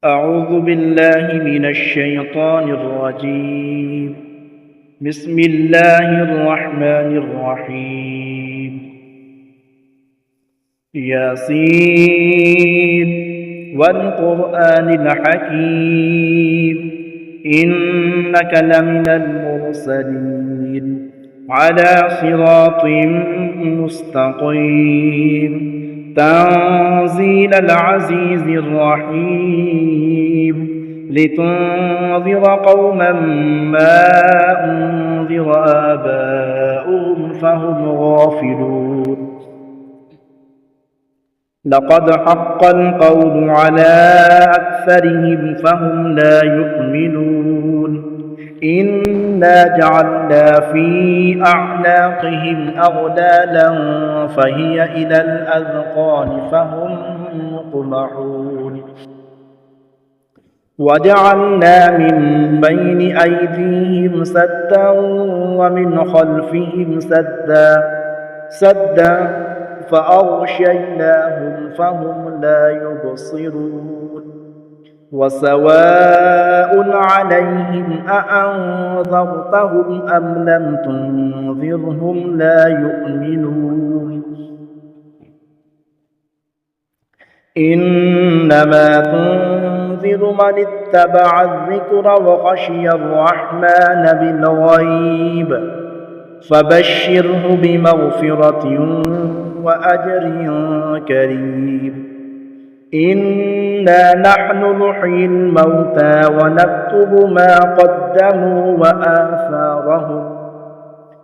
أعوذ بالله من الشيطان الرجيم. بسم الله الرحمن الرحيم. ياسين والقرآن الحكيم إنك لمن المرسلين على صراط مستقيم تنزيل العزيز الرحيم لتنذر قوما ما أنذر آباؤهم فهم غافلون. لقد حق القول على أكثرهم فهم لا يؤمنون. إنا جعلنا في أعناقهم أغلالا فهي إلى الأذقان فهم مقمحون. وجعلنا من بين أيديهم سدا ومن خلفهم سدا فأغشيناهم فهم لا يبصرون. وسواء عليهم أأنذرتهم أم لم تنذرهم لا يؤمنون. إنما تنذر من اتبع الذكر وخشي الرحمن بالغيب فبشره بمغفرة وأجر كريم. إنا نحن نحيي الموتى ونكتب ما قدموا وآثارهم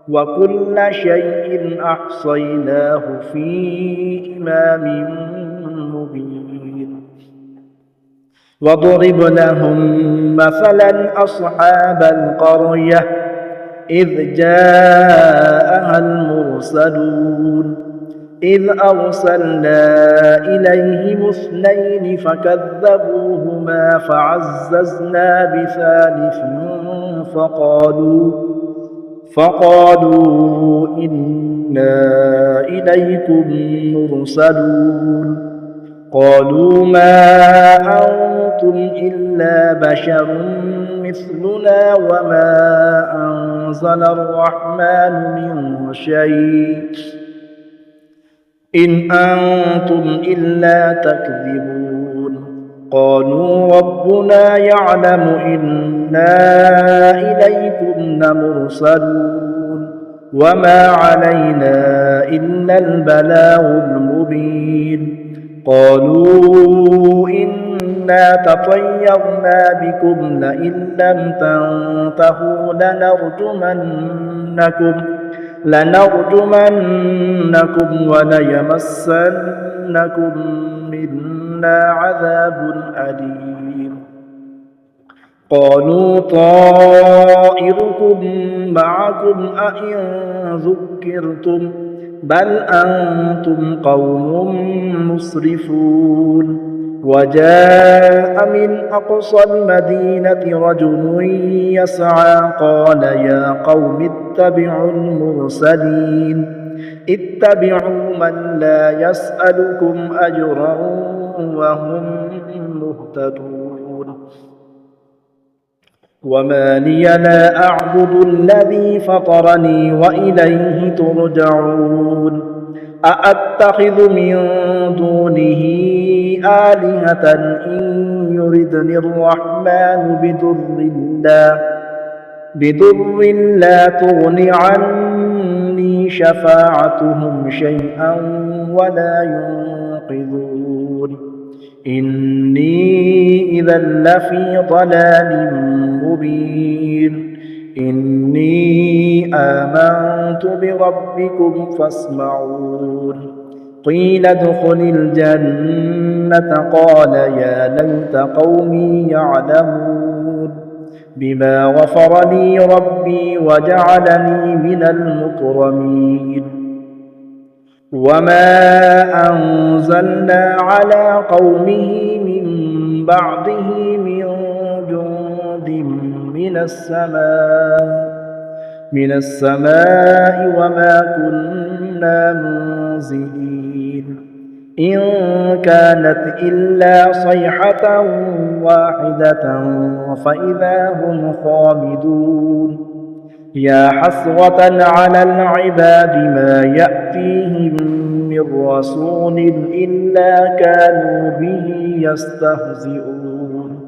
وكل شيء أحصيناه في إمام مبين. واضرب لهم مثلا أصحاب القرية إذ جاءها المرسلون إذ أرسلنا إليهم اثنين فكذبوهما فعززنا بثالث فقالوا إنا إليكم مرسلون. قالوا ما أنتم إلا بشر مثلنا وما أنزل الرحمن من شيء إن أنتم إلا تكذبون. قالوا ربنا يعلم إنا إليكم لمرسلون وما علينا إلا البلاغ المبين. قالوا إنا تطيرنا بكم لئن لم تنتهوا لنرجمنكم وليمسنكم منا عذاب أليم. قالوا طائركم معكم أئن ذكرتم بل أنتم قوم مسرفون. وجاء من أقصى المدينة رجل يسعى قال يا قوم اتبعوا المرسلين اتبعوا من لا يسألكم أجرا وهم مهتدون. وما لي لا أعبد الذي فطرني وإليه ترجعون. أأتخذ من دونه آلهة إن يردني الرحمن بضر لا تغن عني شفاعتهم شيئا ولا ينقذون. إني إذا لفي ضلال مبين. إني آمنت بربكم فاسمعون. قيل ادخل الجنة قال يا ليت قومي يعلمون بما غفر لي ربي وجعلني من المكرمين. وما أنزلنا على قومه من بعده من جند من السماء وما كنا منزلين. إن كانت إلا صيحة واحدة فإذا هم خامدون يا حسرة على العباد ما يأتيهم من رسول إلا كانوا به يستهزئون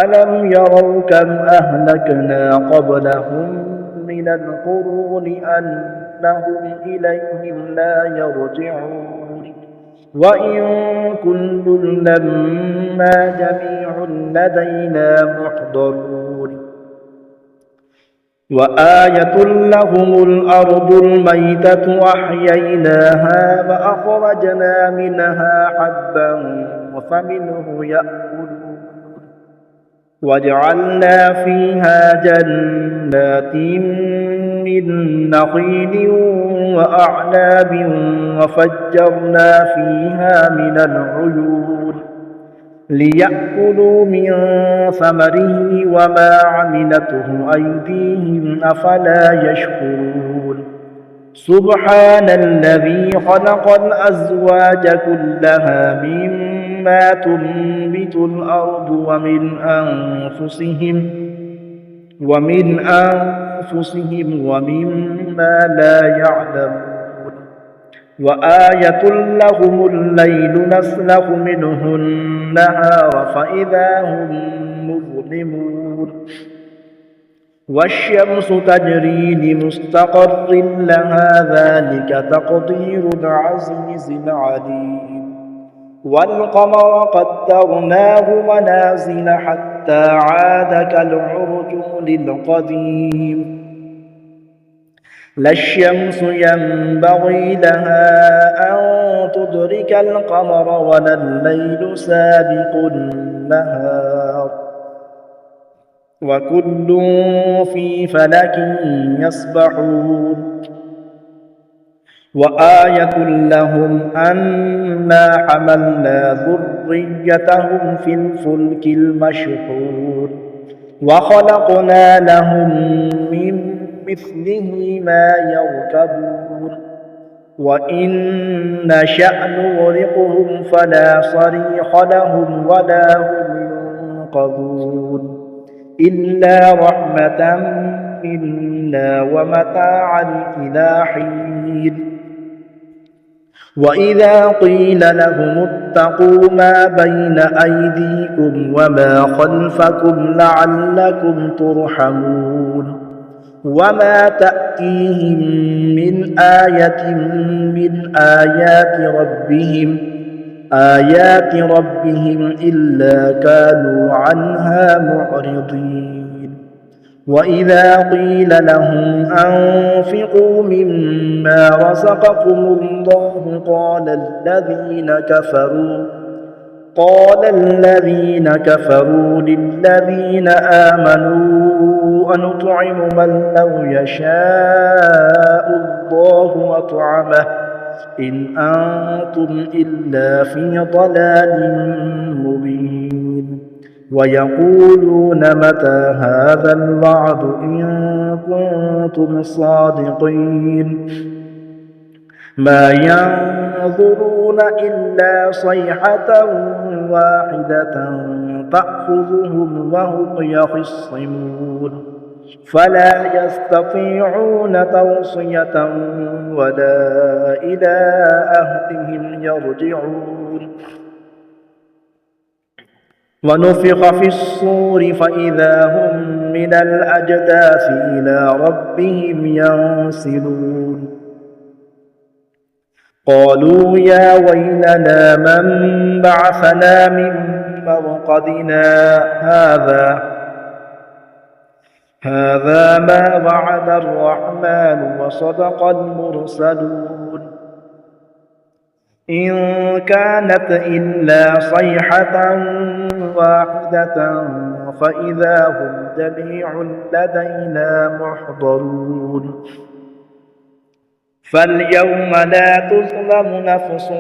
ألم يروا كم أهلكنا قبلهم من القرون أنهم إليهم لا يرجعون وإن كل لما جميع لدينا محضرون وآية لهم الأرض الميتة أحييناها وأخرجنا منها حبا فمنه يأكلون وجعلنا فيها جنات من نخيل وأعناب وفجرنا فيها من العيون ليأكلوا من ثمره وما عملته أيديهم أفلا يشكرون سبحان الذي خلق الأزواج كلها مما تنبت الأرض ومن أنفسهم ومما لا يعلمون وآية لهم الليل نسلخ منه النهار فإذا هم مظلمون والشمس تجري لمستقر لها ذلك تقدير العزيز العليم والقمر قدرناه منازل حتى عاد كالعرجون القديم لا الشمس ينبغي لها أن تدرك القمر ولا الليل سابق النهار وكل في فلك يسبحون وآية لهم أنا حملنا ذريتهم في الفلك المشحون وخلقنا لهم من مثله ما يركبون وإن نشأ نغرقهم فلا صريخ لهم ولا هم ينقذون إلا رحمة منا ومتاعا إلى حين وإذا قيل لهم اتقوا ما بين أيديكم وما خلفكم لعلكم ترحمون وما تأتيهم من آية من آيات ربهم إلا كانوا عنها معرضين وإذا قيل لهم أنفقوا مما رزقكم الله قال الذين كفروا للذين آمنوا أنطعم من لو يشاء الله أطعمه إن أنتم إلا في ضلال مبين ويقولون متى هذا الوعد إن كنتم صادقين ما ينظرون إلا صيحة واحدة تأخذهم وهم يخصمون فلا يستطيعون توصية ولا إلى أهلهم يرجعون ونفخ في الصور فإذا هم من الأجداث إلى ربهم ينسلون قالوا يا ويلنا من بعثنا من مرقدنا هذا ما وعد الرحمن وصدق المرسلون إن كانت إلا صيحة واحدة فإذا هم جميع لدينا محضرون فاليوم لا تظلم نفس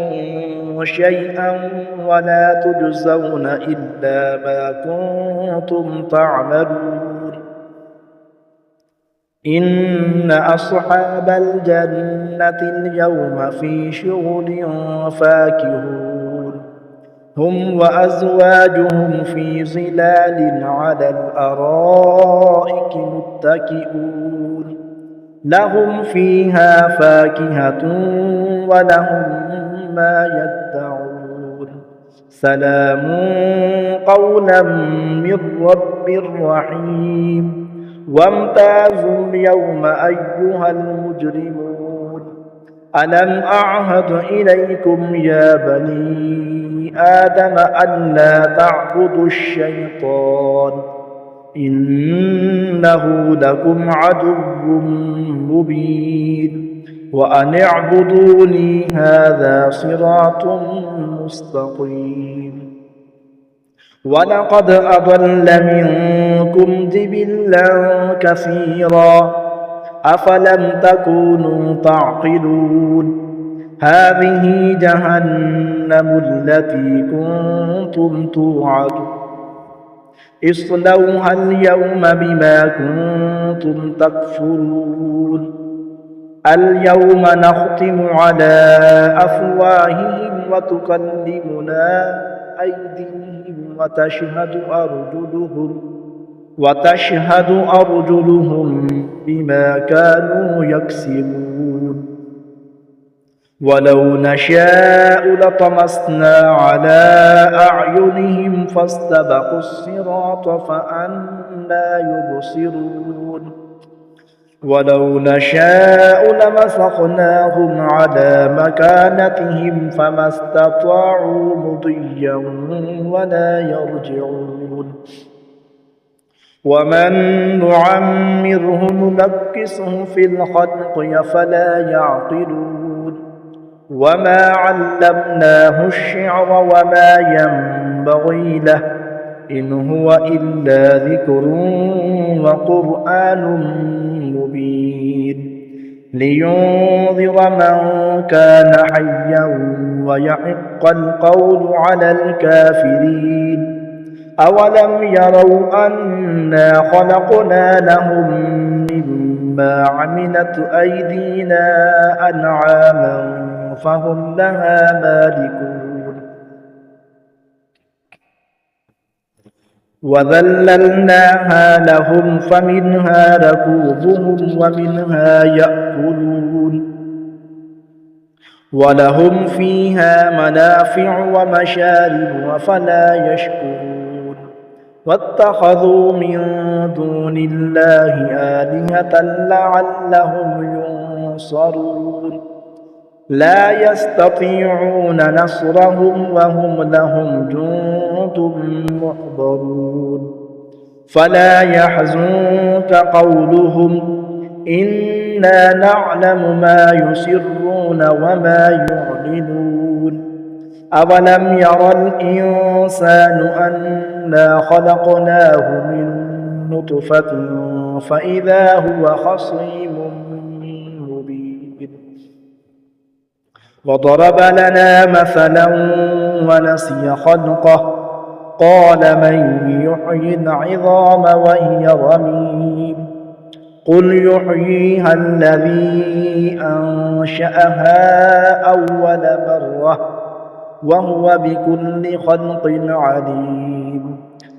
شيئا ولا تجزون إلا ما كنتم تعملون إن أصحاب الجنة اليوم في شغل فاكهون هم وأزواجهم في ظلال على الأرائك متكئون لهم فيها فاكهة ولهم ما يدعون سلام قولا من رب رحيم وامتازوا اليوم أيها المجرمون ألم أعهد إليكم يا بني آدم ألا تعبدوا الشيطان إنه لكم عدو مبين وأن اعبدوني هذا صراط مستقيم ولقد أضل منكم جبلا كثيرا أفلم تكونوا تعقلون هذه جهنم التي كنتم توعدون اصلوها اليوم بما كنتم تكفرون اليوم نختم على أفواههم وتكلمنا أيديهم وتشهد أرجلهم بما كانوا يكسبون ولو نشاء لطمسنا على أعينهم فاستبقوا الصراط فأنى يبصرون ولو نشاء لمسخناهم على مكانتهم فما استطاعوا مضيا ولا يرجعون ومن نعمره ننكسه في الخلق أفلا يعقلون وما علمناه الشعر وما ينبغي له إن هو إلا ذكر وقرآن مبين لينذر من كان حيا ويحق القول على الكافرين أولم يروا أنا خلقنا لهم مما عملت أيدينا أنعاما فهم لها مالكون وذللناها لهم فمنها ركوبهم ومنها يأكلون ولهم فيها منافع ومشارب أفلا يشكرون واتخذوا من دون الله آلهة لعلهم ينصرون لا يستطيعون نصرهم وهم لهم جند محضرون فلا يحزنك قولهم إنا نعلم ما يسرون وما يعلنون أولم يرى الإنسان أنا خلقناه من نطفة فإذا هو خصيم مبين وضرب لنا مثلا ونسي خلقه قال من يحيي العظام وهي رميم قل يحييها الذي أنشأها أول مرة وهو بكل خلق عليم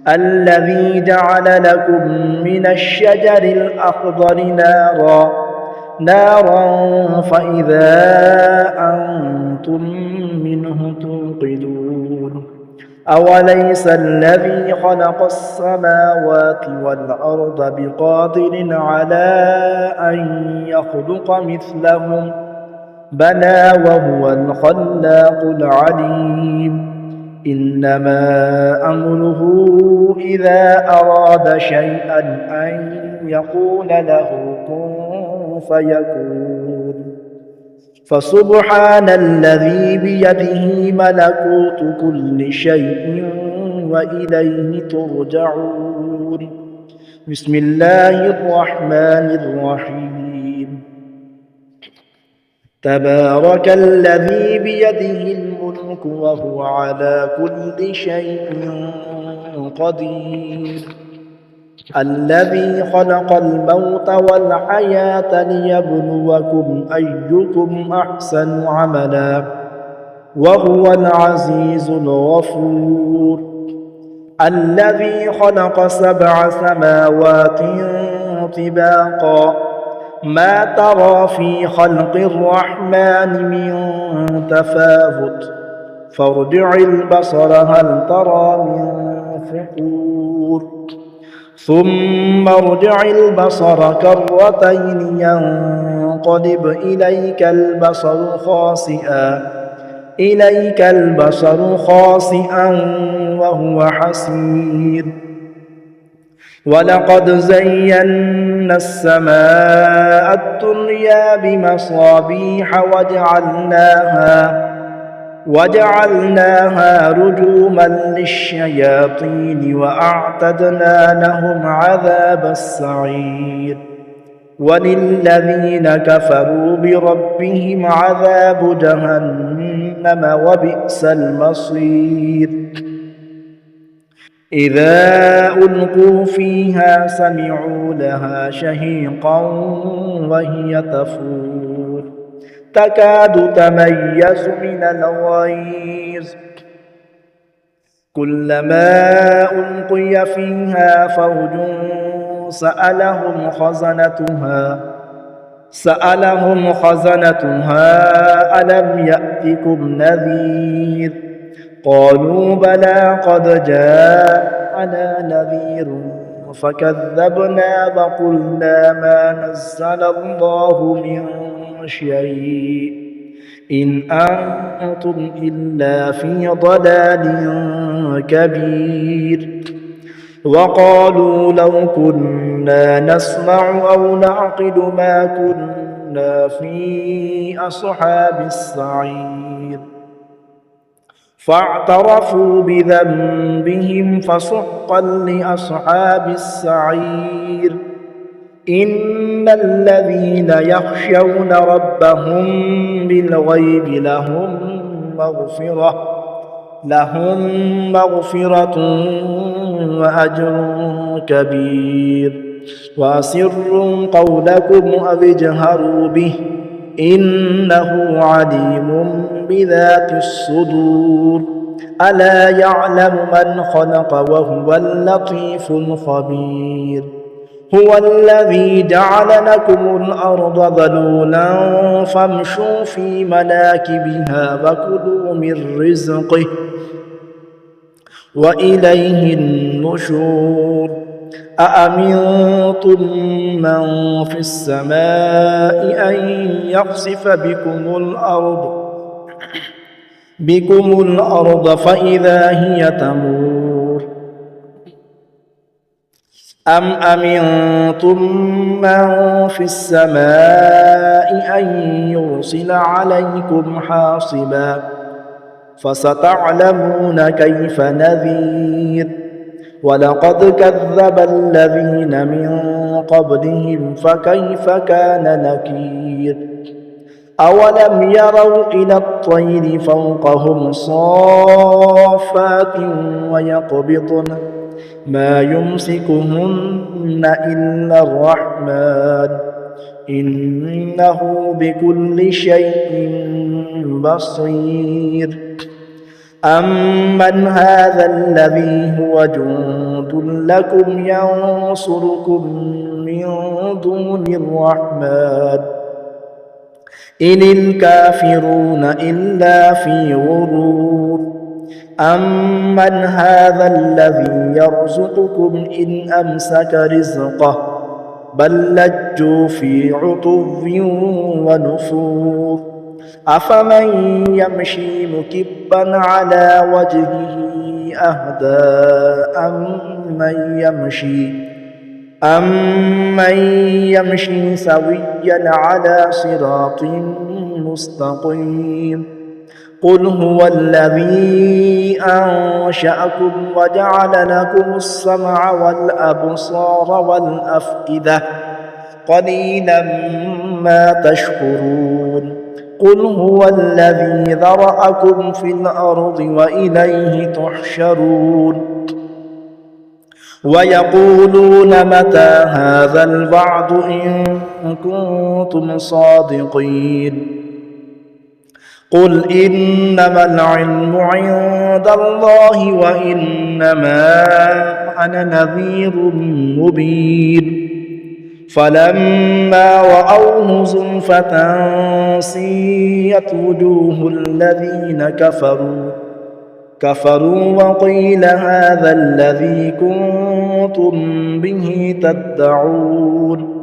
الذي جعل لكم من الشجر الأخضر نارا فإذا أنتم منه توقدون أوليس الذي خلق السماوات والأرض بقادر على أن يخلق مثلهم بلى وهو الخلاق العليم إنما أمره إذا أراد شيئا أن يقول له كن فيكون فسبحان الذي بيده ملكوت كل شيء وإليه ترجعون بسم الله الرحمن الرحيم تبارك الذي بيده الملك وهو على كل شيء قدير الذي خلق الموت والحياة ليبلوكم أيكم أحسن عملا وهو العزيز الغفور. الذي خلق 7 سماوات طباقا ما ترى في خلق الرحمن من تفاوت فارجع البصر هل ترى من فطور ثم ارجع البصر كرتين ينقلب إليك البصر خاسئا وهو حسير. ولقد زينا السماء الدنيا بمصابيح وجعلناها رجوما للشياطين وأعتدنا لهم عذاب السعير. وللذين كفروا بربهم عذاب جهنم وبئس المصير. إذا ألقوا فيها سمعوا لها شهيقا وهي تفور تكاد تميز من الغيظ كلما ألقي فيها فوج سألهم خزنتها ألم يأتكم نذير قالوا بلى قد جاءنا نذير فكذبنا وقلنا ما نزل الله من شيء إن أنتم إلا في ضلال كبير. وقالوا لو كنا نسمع أو نعقل ما كنا في أصحاب السعير فاعترفوا بذنبهم فسحقا لأصحاب السعير. إن الذين يخشون ربهم بالغيب لهم مغفرة وأجر كبير. وأسروا قولكم أو اجهروا به إنه عليم بذات الصدور. ألا يعلم من خلق وهو اللطيف الخبير. هو الذي جعل لكم الأرض ذلولا فامشوا في مناكبها وكلوا من رزقه وإليه النشور. أأمنتم من في السماء أن يخسف بكم الأرض فإذا هي تمور أم أمنتم من في السماء أن يرسل عليكم حاصبا فستعلمون كيف نذير. ولقد كذب الذين من قبلهم فكيف كان نكير. أولم يروا إلى الطير فوقهم صافات ويقبضن ما يمسكهن إلا الرحمن إنه بكل شيء بصير. أمن هذا الذي هو جند لكم ينصركم من دون الرحمن إن الكافرون إلا في غرور. أمن هذا الذي يرزقكم إن أمسك رزقه بل لجوا في عتو ونفور. أفمن يمشي مكبا على وجهه أهدى أمن يمشي سويا على صراط مستقيم. قل هو الذي أنشأكم وجعل لكم السمع والأبصار والأفئدة قليلا ما تشكرون. قل هو الذي ذرأكم في الأرض وإليه تحشرون. ويقولون متى هذا الوعد إن كنتم صادقين قل إنما العلم عند الله وإنما أنا نذير مبين فلما رأوه زلفة سيئت وجوه الذين كفروا وقيل هذا الذي كنتم به تدعون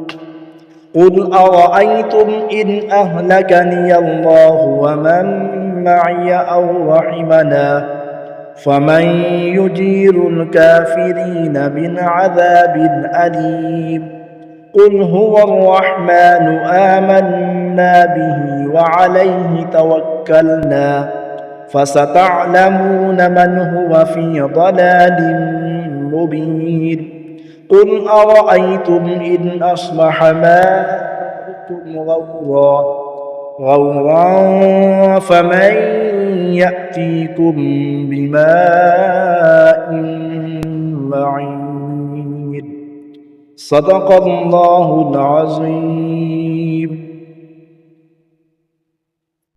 قل أرأيتم إن أهلكني الله ومن معي أو رحمنا فمن يجير الكافرين من عذاب أليم قل هو الرحمن آمنا به وعليه توكلنا فستعلمون من هو في ضلال مبين قل أرأيتم إن أصبح ماؤكم غورا فمن يأتيكم بماء معين صدق الله العظيم.